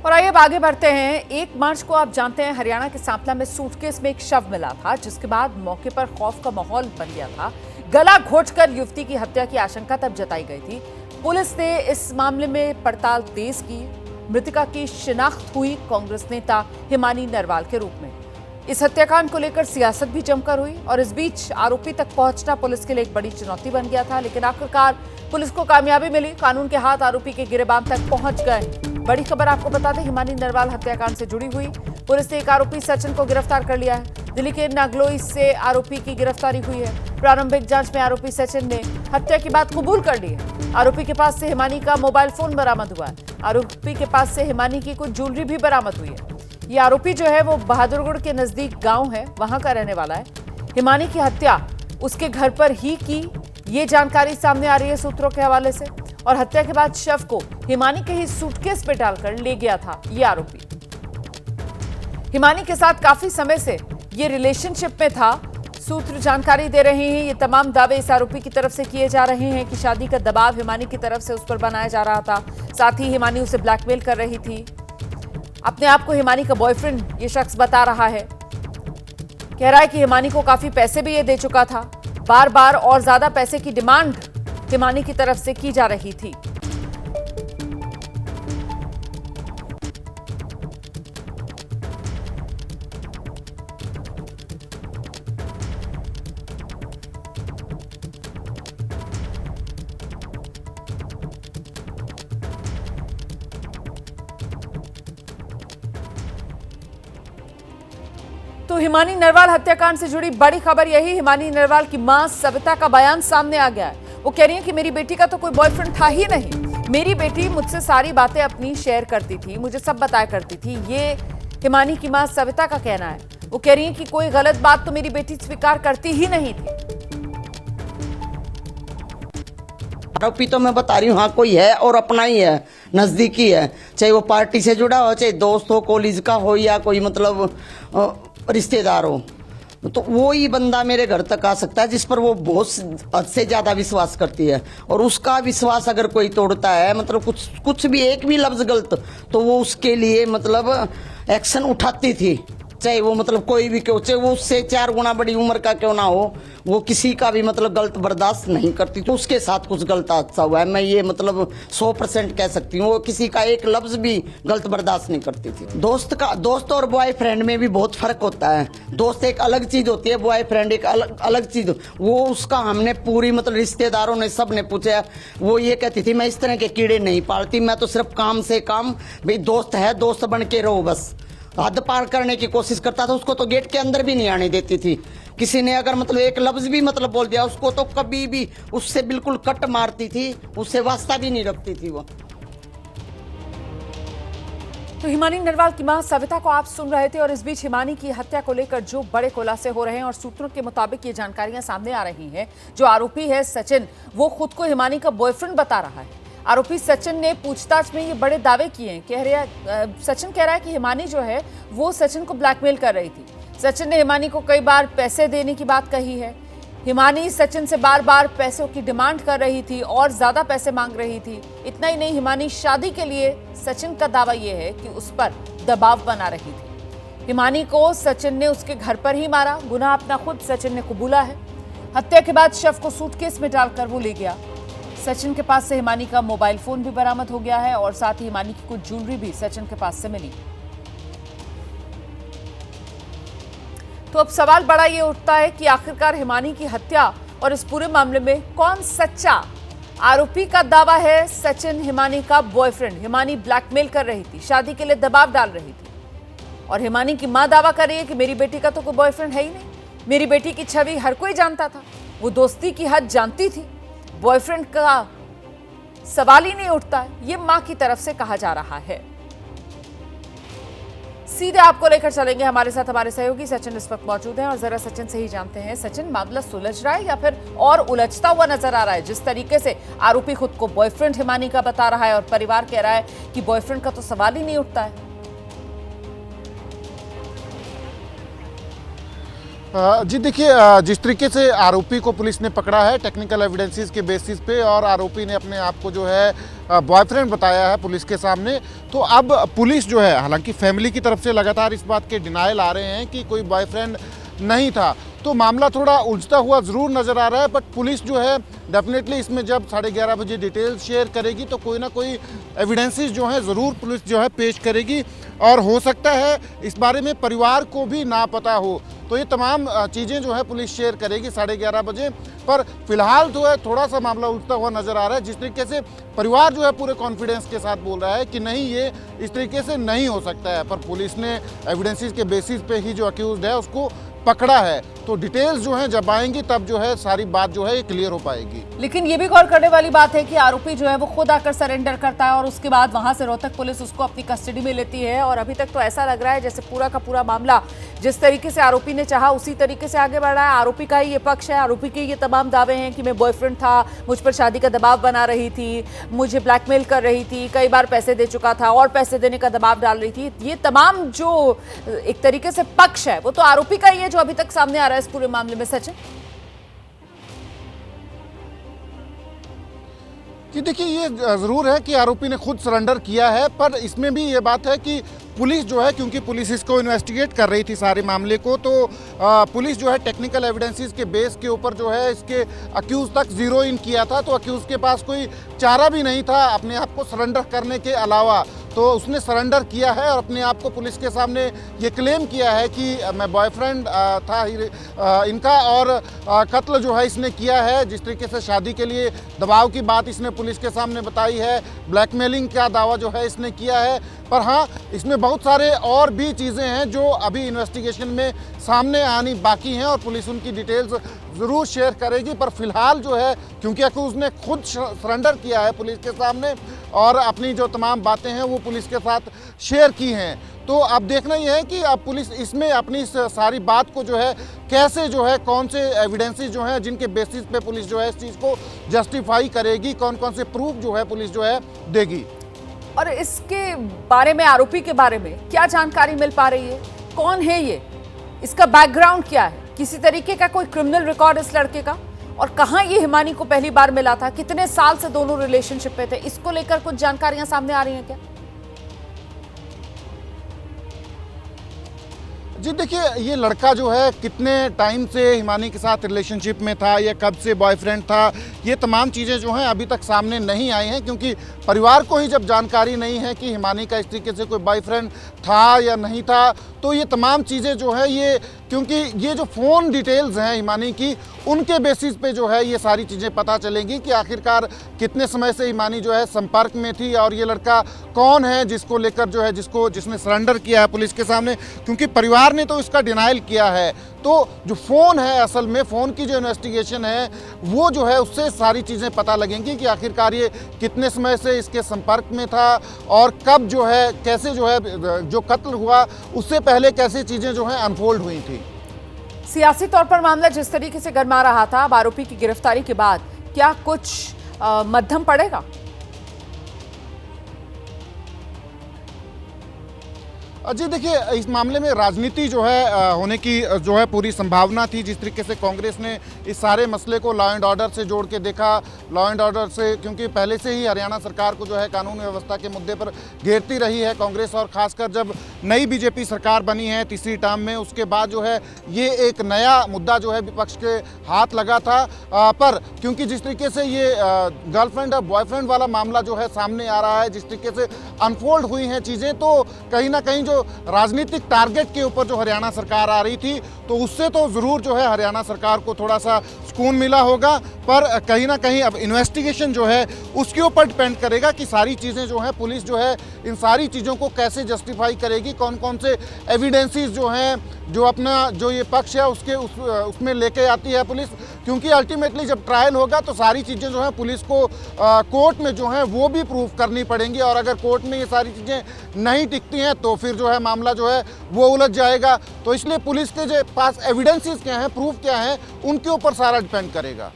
और आइए अब आगे बढ़ते हैं। 1 मार्च को आप जानते हैं हरियाणा के सांपला में सूटकेस में एक शव मिला था, जिसके बाद मौके पर खौफ का माहौल बन गया था। गला घोंटकर युवती की हत्या की आशंका तब जताई गई थी। पुलिस ने इस मामले में पड़ताल तेज की। मृतका की शिनाख्त हुई कांग्रेस नेता हिमानी नरवाल के रूप में। इस हत्याकांड को लेकर सियासत भी जमकर हुई और इस बीच आरोपी तक पहुंचना पुलिस के लिए एक बड़ी चुनौती बन गया था, लेकिन आखिरकार पुलिस को कामयाबी मिली। कानून के हाथ आरोपी के गिरेबान तक पहुंच गए। बड़ी खबर आपको बता दें, हिमानी नरवाल हत्याकांड से जुड़ी हुई पुलिस ने एक आरोपी सचिन को गिरफ्तार कर लिया है। दिल्ली के नागलोई से आरोपी की गिरफ्तारी हुई है। प्रारंभिक जांच में आरोपी सचिन ने हत्या की बात कबूल कर ली है। आरोपी के पास से हिमानी का मोबाइल फोन बरामद हुआ है। आरोपी के पास से हिमानी की कुछ ज्वेलरी भी बरामद हुई है। ये आरोपी जो है वो बहादुरगढ़ के नजदीक गांव है, वहां का रहने वाला है। हिमानी की हत्या उसके घर पर ही की, ये जानकारी सामने आ रही है सूत्रों के हवाले से। और हत्या के बाद शव को हिमानी के ही सूटकेस में डालकर ले गया था ये आरोपी। हिमानी के साथ काफी समय से ये रिलेशनशिप में था। सूत्र जानकारी दे रहे हैं, ये तमाम दावे इस आरोपी की तरफ से किए जा रहे हैं कि शादी का दबाव हिमानी की तरफ से उस पर बनाया जा रहा था। साथ ही हिमानी उसे ब्लैकमेल कर रही थी। अपने आप को हिमानी का बॉयफ्रेंड ये शख्स बता रहा है। कह रहा है कि हिमानी को काफी पैसे भी ये दे चुका था। बार बार और ज्यादा पैसे की डिमांड हिमानी की तरफ से की जा रही थी। तो हिमानी नरवाल हत्याकांड से जुड़ी बड़ी खबर यही, हिमानी नरवाल की मां सविता का बयान सामने आ गया है। वो कह रही है कि मेरी बेटी का तो कोई बॉयफ्रेंड था ही नहीं। मेरी बेटी मुझसे सारी बातें अपनी शेयर करती थी, मुझे सब बताया करती थी। ये हिमानी की मां सविता का कहना है। वो कह रही है कि कोई गलत बात तो मेरी बेटी स्वीकार करती ही नहीं थी। आरोपी तो मैं बता रही हूँ, हाँ कोई है और अपना ही है, नजदीकी है, चाहे वो पार्टी से जुड़ा हो, चाहे दोस्त हो, कॉलेज का हो या कोई मतलब रिश्तेदार हो, तो वो ही बंदा मेरे घर तक आ सकता है जिस पर वो बहुत हद से ज्यादा विश्वास करती है। और उसका विश्वास अगर कोई तोड़ता है, मतलब कुछ भी एक भी लफ्ज गलत, तो वो उसके लिए मतलब एक्शन उठाती थी, चाहे वो मतलब कोई भी क्यों, चाहे वो उससे 4 गुना बड़ी उम्र का क्यों ना हो, वो किसी का भी मतलब गलत बर्दाश्त नहीं करती। तो उसके साथ कुछ गलत हादसा हुआ है, मैं ये मतलब 100% कह सकती हूँ। वो किसी का एक लफ्ज भी गलत बर्दाश्त नहीं करती थी। दोस्त और बॉयफ्रेंड में भी बहुत फर्क होता है। दोस्त एक अलग चीज होती है, बॉयफ्रेंड एक अलग चीज। वो उसका हमने पूरी मतलब रिश्तेदारों ने सब ने पूछा, वो ये कहती थी मैं इस तरह के कीड़े नहीं पालती, मैं तो सिर्फ काम से काम, भाई दोस्त है दोस्त बन के रहो बस। हद पार करने की कोशिश करता था, उसको तो गेट के अंदर भी नहीं आने देती थी। किसी ने अगर मतलब एक लफ्ज भी मतलब बोल दिया, उसको तो कभी भी उससे बिल्कुल कट मारती थी, उससे वास्ता भी नहीं रखती थी वो। तो हिमानी नरवाल की मां सविता को आप सुन रहे थे। और इस बीच हिमानी की हत्या को लेकर जो बड़े खुलासे हो रहे हैं और सूत्रों के मुताबिक ये जानकारियां सामने आ रही हैं, जो आरोपी है सचिन, वो खुद को हिमानी का बॉयफ्रेंड बता रहा है। आरोपी सचिन ने पूछताछ में ये बड़े दावे किए हैं। सचिन कह रहा है कि हिमानी जो है वो सचिन को ब्लैकमेल कर रही थी। सचिन ने हिमानी को कई बार पैसे देने की बात कही है। हिमानी सचिन से बार बार पैसों की डिमांड कर रही थी और ज्यादा पैसे मांग रही थी। इतना ही नहीं, हिमानी शादी के लिए, सचिन का दावा यह है कि उस पर दबाव बना रही थी। हिमानी को सचिन ने उसके घर पर ही मारा। गुनाह अपना खुद सचिन ने कबूला है। हत्या के बाद शव को सूटकेस में डालकर वो ले गया। सचिन के पास से हिमानी का मोबाइल फोन भी बरामद हो गया है और साथ ही हिमानी की कुछ ज्वेलरी भी सचिन के पास से मिली। तो अब सवाल बड़ा ये उठता है कि आखिरकार हिमानी की हत्या और इस पूरे मामले में कौन सच्चा? आरोपी का दावा है सचिन हिमानी का बॉयफ्रेंड। हिमानी ब्लैकमेल कर रही थी, शादी के लिए दबाव डाल रही थी। और हिमानी की मां दावा कर रही है कि मेरी बेटी का तो कोई बॉयफ्रेंड है ही नहीं, मेरी बेटी की छवि हर कोई जानता था, वो दोस्ती की हद जानती थी, बॉयफ्रेंड का सवाल ही नहीं उठता है। ये मां की तरफ से कहा जा रहा है। सीधे आपको लेकर चलेंगे, हमारे साथ हमारे सहयोगी सचिन इस वक्त मौजूद हैं और जरा सचिन से ही जानते हैं। सचिन, मामला सुलझ रहा है या फिर और उलझता हुआ नजर आ रहा है? जिस तरीके से आरोपी खुद को बॉयफ्रेंड हिमानी का बता रहा है और परिवार कह रहा है कि बॉयफ्रेंड का तो सवाल ही नहीं उठता है। जी देखिए, जिस तरीके से आरोपी को पुलिस ने पकड़ा है टेक्निकल एविडेंसेस के बेसिस पे, और आरोपी ने अपने आप को जो है बॉयफ्रेंड बताया है पुलिस के सामने। तो अब पुलिस जो है, हालांकि फैमिली की तरफ से लगातार इस बात के डिनायल आ रहे हैं कि कोई बॉयफ्रेंड नहीं था, तो मामला थोड़ा उलझता हुआ ज़रूर नज़र आ रहा है। बट पुलिस जो है डेफिनेटली इसमें जब 11:30 बजे डिटेल्स शेयर करेगी तो कोई ना कोई एविडेंसेस जो है ज़रूर पुलिस जो है पेश करेगी, और हो सकता है इस बारे में परिवार को भी ना पता हो। तो ये तमाम चीज़ें जो है पुलिस शेयर करेगी 11:30 बजे। पर फिलहाल जो है थोड़ा सा मामला उलझता हुआ नज़र आ रहा है। जिस तरीके से परिवार जो है पूरे कॉन्फिडेंस के साथ बोल रहा है कि नहीं, ये इस तरीके से नहीं हो सकता है, पर पुलिस ने एविडेंसेस के बेसिस पे ही जो अक्यूज्ड है उसको पकड़ा है। तो डिटेल्स जो है जब आएंगी तब जो है सारी बात जो है ये क्लियर हो पाएगी। लेकिन ये भी गौर करने वाली बात है कि आरोपी जो है वो खुद आकर सरेंडर करता है और उसके बाद वहां से रोहतक पुलिस उसको अपनी कस्टडी में लेती है, और अभी तक तो ऐसा लग रहा है जैसे पूरा का पूरा मामला जिस तरीके से आरोपी ने चाहा उसी तरीके से आगे बढ़ रहा है। आरोपी का ही ये पक्ष है, आरोपी के ये तमाम दावे हैं कि मैं बॉयफ्रेंड था, मुझ पर शादी का दबाव बना रही थी, मुझे ब्लैकमेल कर रही थी, कई बार पैसे दे चुका था और पैसे देने का दबाव डाल रही थी। ये तमाम जो एक तरीके से पक्ष है वो तो आरोपी का ही है जो अभी तक सामने आ रहा है इस पूरे मामले में। सचिन कि देखिए, ये ज़रूर है कि आरोपी ने खुद सरेंडर किया है, पर इसमें भी ये बात है कि पुलिस जो है, क्योंकि पुलिस इसको इन्वेस्टिगेट कर रही थी सारे मामले को, तो पुलिस जो है टेक्निकल एविडेंसेस के बेस के ऊपर जो है इसके अक्यूज़ तक जीरो इन किया था। तो अक्यूज़ के पास कोई चारा भी नहीं था अपने आप को सरेंडर करने के अलावा, तो उसने सरेंडर किया है और अपने आप को पुलिस के सामने ये क्लेम किया है कि मैं बॉयफ्रेंड था इनका, और कत्ल जो है इसने किया है। जिस तरीके से शादी के लिए दबाव की बात इसने पुलिस के सामने बताई है, ब्लैकमेलिंग का दावा जो है इसने किया है। पर हाँ, इसमें बहुत सारे और भी चीज़ें हैं जो अभी इन्वेस्टिगेशन में सामने आनी बाकी हैं और पुलिस उनकी डिटेल्स ज़रूर शेयर करेगी। पर फिलहाल जो है, क्योंकि अक्यूज़ ने खुद सरेंडर किया है पुलिस के सामने और अपनी जो तमाम बातें हैं वो पुलिस के साथ शेयर की हैं, तो अब देखना यह है कि अब पुलिस इसमें अपनी इस सारी बात को जो है कैसे जो है, कौन से एविडेंसेस जो हैं जिनके बेसिस पे पुलिस जो है इस चीज़ को जस्टिफाई करेगी, कौन कौन से प्रूफ जो है पुलिस जो है देगी। और इसके बारे में, आरोपी के बारे में क्या जानकारी मिल पा रही है? कौन है ये? इसका बैकग्राउंड क्या है? किसी तरीके का कोई क्रिमिनल रिकॉर्ड इस लड़के का? और कहां ये हिमानी को पहली बार मिला था? कितने साल से दोनों रिलेशनशिप पे थे? इसको लेकर कुछ जानकारियां सामने आ रही हैं क्या? जी देखिए, ये लड़का जो है कितने टाइम से हिमानी के साथ रिलेशनशिप में था या कब से बॉयफ्रेंड था, ये तमाम चीज़ें जो हैं अभी तक सामने नहीं आई हैं, क्योंकि परिवार को ही जब जानकारी नहीं है कि हिमानी का इस तरीके से कोई बॉयफ्रेंड था या नहीं था, तो ये तमाम चीज़ें जो है ये, क्योंकि ये जो फ़ोन डिटेल्स हैं हिमानी की, उनके बेसिस पे जो है ये सारी चीज़ें पता चलेंगी कि आखिरकार कितने समय से हिमानी जो है संपर्क में थी और ये लड़का कौन है जिसको लेकर जो है जिसने सरेंडर किया है पुलिस के सामने, क्योंकि परिवार ने तो इसका डिनाइल किया है। तो जो फ़ोन है, असल में फ़ोन की जो इन्वेस्टिगेशन है वो जो है उससे सारी चीज़ें पता लगेंगी कि आखिरकार ये कितने समय से इसके संपर्क में था और कब जो है, कैसे जो है जो कत्ल हुआ उससे पहले कैसे चीज़ें जो हैं अनफोल्ड हुई थी। सियासी तौर पर मामला जिस तरीके से गरमा रहा था, अब आरोपी की गिरफ्तारी के बाद क्या कुछ मध्यम पड़ेगा? जी देखिए, इस मामले में राजनीति जो है होने की जो है पूरी संभावना थी। जिस तरीके से कांग्रेस ने इस सारे मसले को लॉ एंड ऑर्डर से जोड़ के देखा, लॉ एंड ऑर्डर से, क्योंकि पहले से ही हरियाणा सरकार को जो है कानून व्यवस्था के मुद्दे पर घेरती रही है कांग्रेस, और खासकर जब नई बीजेपी सरकार बनी है तीसरी टर्म में, उसके बाद जो है ये एक नया मुद्दा जो है विपक्ष के हाथ लगा था। पर क्योंकि जिस तरीके से ये गर्लफ्रेंड और बॉयफ्रेंड वाला मामला जो है सामने आ रहा है, जिस तरीके से अनफोल्ड हुई हैं चीज़ें, तो कहीं ना कहीं जो राजनीतिक टारगेट के ऊपर जो हरियाणा सरकार आ रही थी, तो उससे तो ज़रूर जो है हरियाणा सरकार को थोड़ा सा सुकून मिला होगा। पर कहीं ना कहीं अब इन्वेस्टिगेशन जो है उसके ऊपर डिपेंड करेगा कि सारी चीज़ें जो है, पुलिस जो है इन सारी चीज़ों को कैसे जस्टिफाई करेगी, कौन कौन से एविडेंसेस जो हैं, जो अपना जो ये पक्ष है उसमें लेके आती है पुलिस। क्योंकि अल्टीमेटली जब ट्रायल होगा तो सारी चीज़ें जो हैं पुलिस को कोर्ट में जो है वो भी प्रूफ करनी पड़ेंगी, और अगर कोर्ट में ये सारी चीज़ें नहीं टिकती हैं तो फिर जो है मामला जो है वो उलझ जाएगा। तो इसलिए पुलिस के जो पास एविडेंसेस क्या हैं, प्रूफ क्या हैं, उनके ऊपर सारा डिपेंड करेगा।